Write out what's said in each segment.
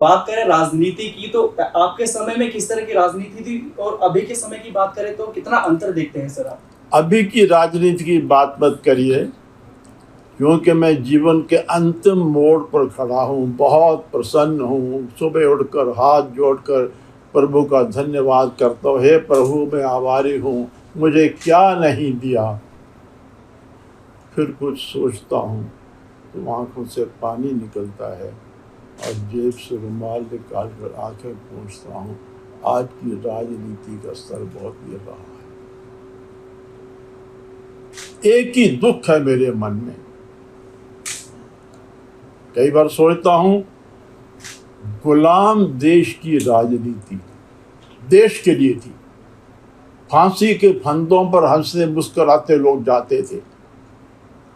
बात करें राजनीति की तो आपके समय में किस तरह की राजनीति थी और अभी के समय की बात करें तो कितना अंतर देखते हैं सर आप? अभी की राजनीति की बात मत करिए, क्योंकि मैं जीवन के अंतिम मोड़ पर खड़ा हूँ। बहुत प्रसन्न हूँ। सुबह उठकर हाथ जोड़कर प्रभु का धन्यवाद करता हूँ। हे प्रभु, मैं आभारी हूँ, मुझे क्या नहीं दिया। फिर कुछ सोचता हूँ तो आंखों से पानी निकलता है और जेब से रुमाल निकाल कर आंखें पोंछता हूँ। आज की राजनीति का स्तर बहुत गिर रहा है। एक ही दुख है मेरे मन में। कई बार सोचता हूँ, गुलाम देश की राजनीति देश के लिए थी। फांसी के फंदों पर हंसते मुस्कुराते लोग जाते थे।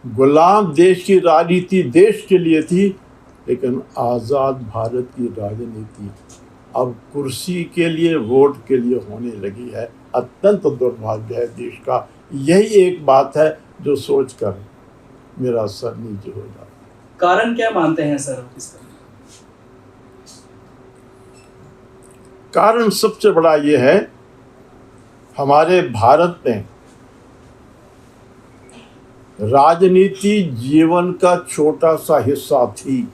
गुलाम देश की राजनीति देश के लिए थी, लेकिन आज़ाद भारत की राजनीति अब कुर्सी के लिए, वोट के लिए होने लगी है। अत्यंत दुर्भाग्य है देश का। यही एक बात है जो सोचकर मेरा सर नीचे हो जाता है। कारण क्या मानते हैं सर आप इसका? कारण सबसे बड़ा ये है, हमारे भारत में राजनीति जीवन का छोटा सा हिस्सा थी।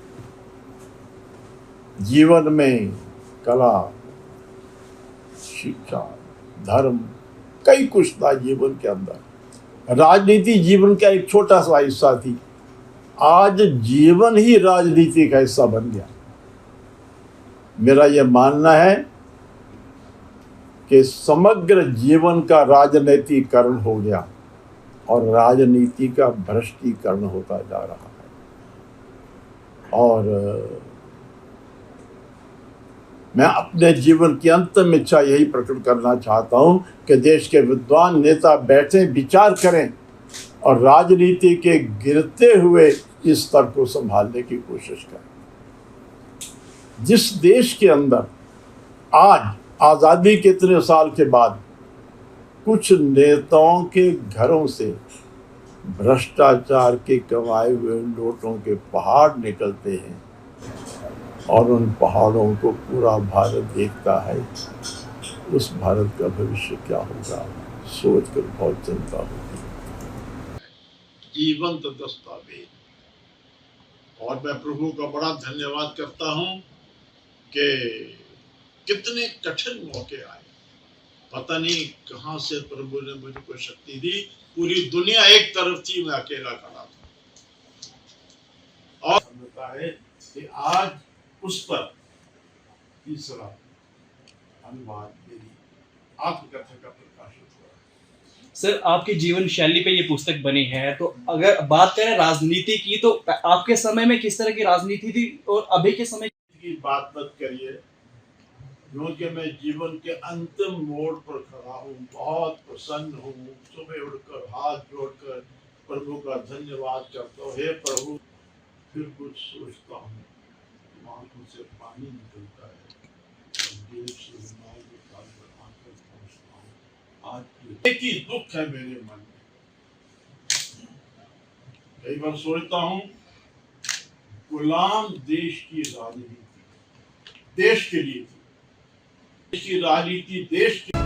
जीवन में कला, शिक्षा, धर्म, कई कुछ था जीवन के अंदर। राजनीति जीवन का एक छोटा सा हिस्सा थी। आज जीवन ही राजनीति का हिस्सा बन गया। मेरा यह मानना है कि समग्र जीवन का राजनीतिकरण हो गया और राजनीति का भ्रष्टीकरण होता जा रहा है। और मैं अपने जीवन की अंतिम इच्छा यही प्रकट करना चाहता हूँ कि देश के विद्वान नेता बैठें, विचार करें और राजनीति के गिरते हुए इस स्तर को संभालने की कोशिश करें। जिस देश के अंदर आज आज़ादी के इतने साल के बाद कुछ नेताओं के घरों से भ्रष्टाचार के कमाए हुए नोटों के पहाड़ निकलते हैं और उन पहाड़ों को पूरा भारत देखता है, उस भारत का भविष्य क्या होगा, सोचकर बहुत चिंता होती है। जीवंत दस्तावेज। और मैं प्रभु का बड़ा धन्यवाद करता हूँ कि कितने कठिन मौके आए, पता नहीं कहाँ से प्रभु ने मुझे को शक्ति दी। पूरी दुनिया एक तरफ थी, मैं अकेला खड़ा था। और होता है कि आज उस पर तीसरा अनुवाद मेरी आत्मकथा का प्रकाशित हुआ। सर आपकी जीवन शैली पे ये पुस्तक बनी है, तो अगर बात करें राजनीति की तो आपके समय में किस तरह की राजनीति थी और अभी के समय की बात मत करिए, क्योंकि मैं जीवन के अंतिम मोड़ पर खड़ा हूँ। बहुत प्रसन्न हूँ। सुबह उठकर हाथ जोड़कर प्रभु का धन्यवाद करता हूँ। हे प्रभु, फिर कुछ सोचता हूँ, आंखों से पानी निकलता है, जेब से रुमाल निकाल कर आंखें पोंछता हूँ। आज एक ही दुख है मेरे मन में। कई बार सोचता हूँ, गुलाम देश की राजनीति देश के लिए थी। देश की राजनीति देश की